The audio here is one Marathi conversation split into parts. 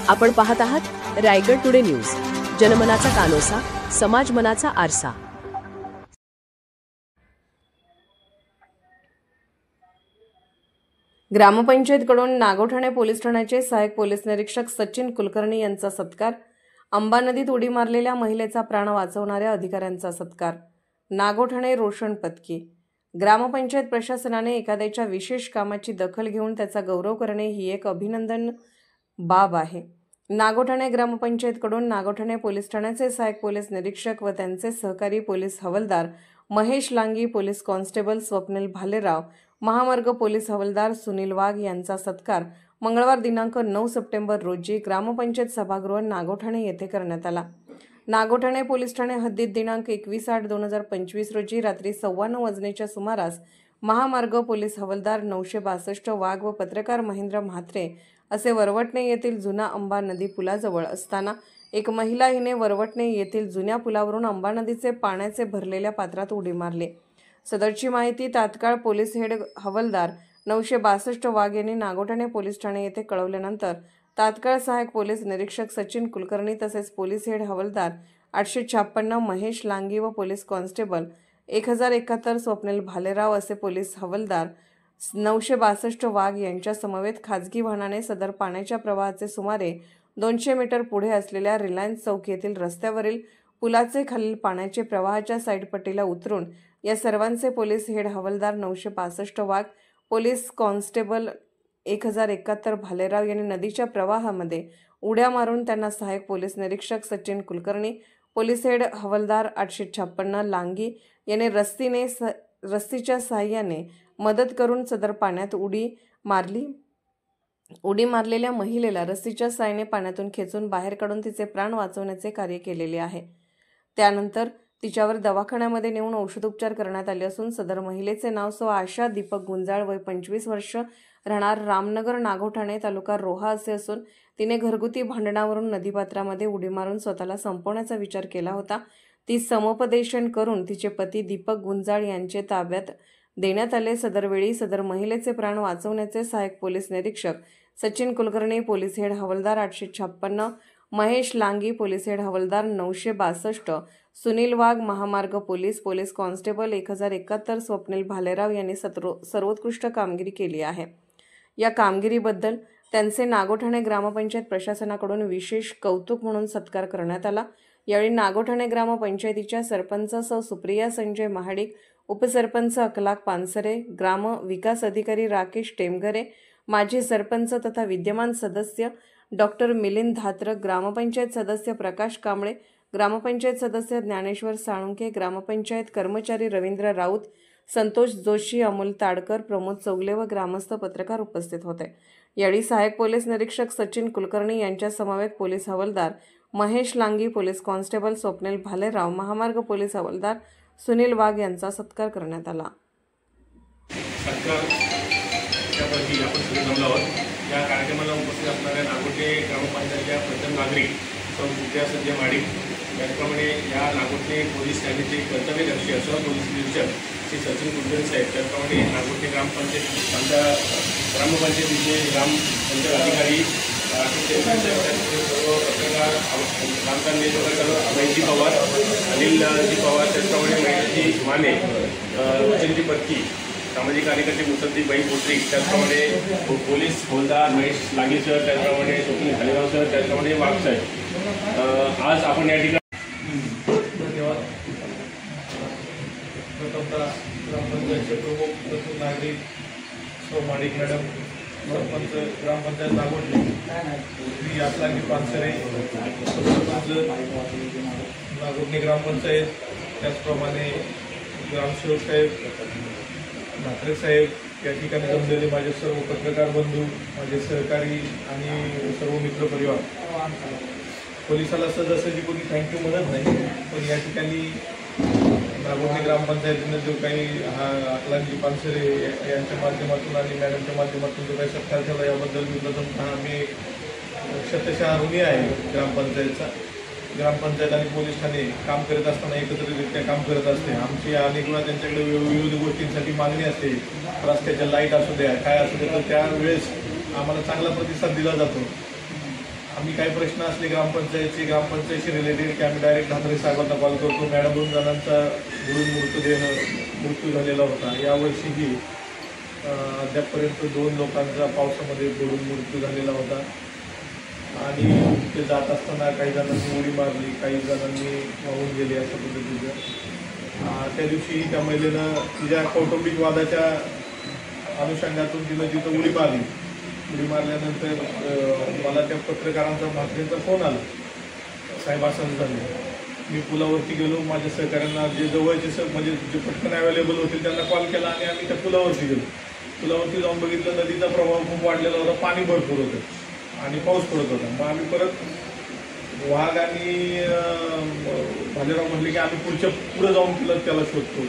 आपण पाहत आहात रायगड टुडे न्यूज, जनमनाचा कानोसा, समाज मनाचा आरसा। ग्रामपंचायतकडून नागोठणे पोलीस ठाण्याचे सहाय्यक पोलीस निरीक्षक सचिन कुलकर्णी यांचा सत्कार। अंबा नदीत उडी मारलेल्या महिलेचा प्राण वाचवणाऱ्या अधिकाऱ्यांचा सत्कार। नागोठणे रोशन पदकी। ग्रामपंचायत प्रशासनाने एखाद्याच्या विशेष कामाची दखल घेऊन त्याचा गौरव करणे ही एक अभिनंदन बाब आहे। नागोठणे ग्रामपंचायतकडून नागोठणे पोलीस ठाण्याचे सहाय्यक पोलीस निरीक्षक व त्यांचे सहकारी पोलीस हवालदार महेश लांगी, पोलीस कॉन्स्टेबल स्वप्नील भालेराव, महामार्ग पोलीस हवालदार सुनील वाघ यांचा सत्कार मंगळवार दिनांक 9 सप्टेंबर रोजी ग्रामपंचायत सभागृह नागोठणे येथे करण्यात आला। नागोठणे पोलीस ठाणे हद्दीत दिनांक 21/8/2025 रोजी रात्री 9:15 वाजण्याच्या सुमारास महामार्ग पोलीस हवालदार 962 वाघ व पत्रकार महेंद्र म्हात्रे असे वरवटणे येथील जुना अंबा नदी पुलाजवळ असताना एक महिला हिने वरवटणे येथील जुन्या पुलावरून अंबा नदीचे पाण्याचे भरलेल्या पात्रात उडी मारली। सदरची माहिती तात्काळ पोलीस हेड हवालदार 962 वाघ यांनी नागोठणे पोलीस ठाणे येथे कळवल्यानंतर तात्काळ सहाय्यक पोलीस निरीक्षक सचिन कुलकर्णी तसेच पोलीस हेड हवालदार 856 महेश लांगी व पोलीस कॉन्स्टेबल 1071 स्वप्नील भालेराव असे पोलीस हवालदार 962 वाघ यांच्या समवेत खाजगी वाहनाने सदर पाण्याच्या प्रवाहाचे सुमारे 200 मीटर पुढे असलेल्या रिलायन्स चौक येथील रस्त्यावरील पुलाचे खालील पाण्याचे प्रवाहाच्या साईडपट्टीला उतरून या सर्वांचे पोलीस हेड हवालदार 965 वाघ, पोलीस कॉन्स्टेबल 1071 भालेराव यांनी नदीच्या प्रवाहामध्ये उड्या मारून त्यांना सहाय्यक पोलीस निरीक्षक सचिन कुलकर्णी, पोलीस हेड हवालदार 856 लांगी यांनी रस्सीच्या सहाय्याने मदत करून सदर पाण्यात उडी मारलेल्या महिलेला रस्सीच्या सहाय्याने पाण्यातून खेचून बाहेर काढून तिचे प्राण वाचवण्याचे कार्य केलेले आहे। त्यानंतर तिच्यावर दवाखान्यामध्ये नेऊन औषधोपचार करण्यात आले असून सदर महिलेचे नाव सौ आशा दीपक गुंजाळ, वय 25 वर्ष, राहणार रामनगर, नागोठणे, तालुका रोहा असे असून तिने घरगुती भांडणावरून नदीपात्रामध्ये उडी मारून स्वतःला संपवण्याचा विचार केला होता। ती समुपदेशन करून तिचे पती दीपक गुंजाळ यांचे ताब्यात देण्यात आले। सदरवेळी सदर महिलेचे प्राण वाचवण्याचे सहाय्यक पोलीस निरीक्षक सचिन कुलकर्णी, पोलीस हेड हवालदार 856 महेश लांगी, पोलीस हेड हवालदार 962 सुनील वाघ, महामार्ग पोलीस कॉन्स्टेबल 1071 स्वप्नील भालेराव यांनी सर्वोत्कृष्ट कामगिरी केली आहे। या कामगिरीबद्दल त्यांचे नागोठणे ग्रामपंचायत प्रशासनाकडून विशेष कौतुक म्हणून सत्कार करण्यात आला। यावेळी नागोठणे ग्रामपंचायतीच्या सरपंच सौ सुप्रिया संजय महाडिक, उपसरपंच अखलाक पानसरे, ग्राम विकास अधिकारी राकेश टेमघरे, माजी सरपंच तथा विद्यमान सदस्य डॉक्टर मिलिंद धात्र, ग्रामपंचायत सदस्य प्रकाश कांबळे, ग्रामपंचायत सदस्य ज्ञानेश्वर साळुंके, ग्रामपंचायत कर्मचारी रवींद्र राऊत, संतोष जोशी, अमोल ताडकर, प्रमोद चौगले व ग्रामस्थ पत्रकार उपस्थित होते। यावेळी सहाय्यक पोलीस निरीक्षक सचिन कुलकर्णी यांच्या समवेत पोलीस हवालदार महेश लांगी, पोलीस कॉन्स्टेबल स्वप्नील भालेराव, महामार्ग पोलीस हवालदार सुनील वाघ यांचा सत्कार करण्यात आला। या कार्यक्रमाला उपस्थित असणाऱ्या नागोठणे ग्रामपंचायतीच्या प्रथम नागरिक सौ सुप्रिया संजय महाडिक, त्याचप्रमाणे या नागोठणे पोलीस ठाण्याचे कर्तव्यदक्ष सह पोलीस निरीक्षक श्री सचिन कुलकर्णी साहेब, त्याचप्रमाणे नागोठणे ग्रामपंचायतीचे ग्रामपंचायत अधिकारी सर्व पत्रकार अभयजी पवार, अनिलजी पवार, त्याचप्रमाणे महेशजी माने, रोशनजी पदकी, सामाजिक कार्यकर्ते मुसद्दीबाई पोत्री, त्याचप्रमाणे पोलीस हवालदार महेश लांगी सर, त्याचप्रमाणे स्वप्नील भालेराव सर, त्याचप्रमाणे वाघ साहेब। आज आपण या ठिकाणी धन्यवाद। प्रथमतः ग्रामपंचायतचे प्रमुख प्रथम नागरिक सौ माडिक मॅडम, सरपंच ग्रामपंचायत नागोठणे श्री आसलांगी पानसरे, सरपंच नागोठणे ग्रामपंचायत, त्याचप्रमाणे ग्रामसेवक साहेब म्हात्रे साहेब, या ठिकाणी जमलेले माझे सर्व पत्रकार बंधू, माझे सहकारी आणि सर्व मित्रपरिवार। पोलिसाला सहजासहजी कोणी थँक्यू म्हणत नाही, पण या ठिकाणी नागोठणे ग्रामपंचायतीनं जो काही आसलांगी पानसरे यांच्या माध्यमातून आणि मॅडमच्या माध्यमातून जो काही सत्कार केला याबद्दल मी प्रथमतः मी शतशः ऋणी आहे ग्रामपंचायतचा। ग्रामपंचायत आणि पोलीस ठाणे काम करत असताना एकत्रितरित्या काम करत असते। आमची अनेक वेळा त्यांच्याकडे विविध गोष्टींसाठी मागणी असते, रस्त्याच्या लाईट असू द्या, काय असू द्या, तर त्यावेळेस आम्हाला चांगला प्रतिसाद दिला जातो। आम्ही काही प्रश्न असले ग्रामपंचायतशी रिलेटेड की आम्ही डायरेक्ट ढाकरे साहेबांना कॉल करतो. मॅडम 2 जणांचा बुडून मृत्यू झालेला होता. यावर्षीही अद्यापपर्यंत 2 लोकांचा पावसामध्ये बुडून मृत्यू झालेला होता आणि ते जात असताना काही जणांनी उडी मारली, काही जणांनी वाहून गेले अशा पद्धतीचं. त्या दिवशी त्या महिलेनं तिच्या कौटुंबिक वादाच्या अनुषंगातून तिनं तिथं उडी मारल्यानंतर मला त्या पत्रकारांचा म्हात्रेंचा फोन आला, साहेब असं झालं. मी पुलावरती गेलो, माझ्या सहकाऱ्यांना जे जवळचे म्हणजे जे पटकन अवेलेबल होते त्यांना कॉल केला आणि आम्ही त्या पुलावरती गेलो. पुलावरती जाऊन बघितलं, नदीचा प्रवाह खूप वाढलेला होता, पाणी भरपूर होतं आणि पाऊस पडत होता. मग आम्ही परत वाघ आणि भालेराव म्हणले की आम्ही पुढे जाऊन त्याला शोधतो.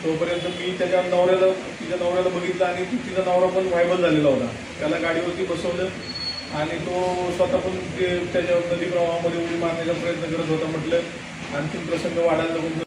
तोपर्यंत मी तिच्या नवऱ्याला बघितलं आणि तिचा नवरा पण व्हायबल झालेला होता. त्याला गाडीवरती बसवलं आणि तो स्वतः पण त्याच्या नदी प्रवाहामध्ये उडी मारण्याचा प्रयत्न करत होता. म्हटलं आणखीन प्रसंग वाढायला नको.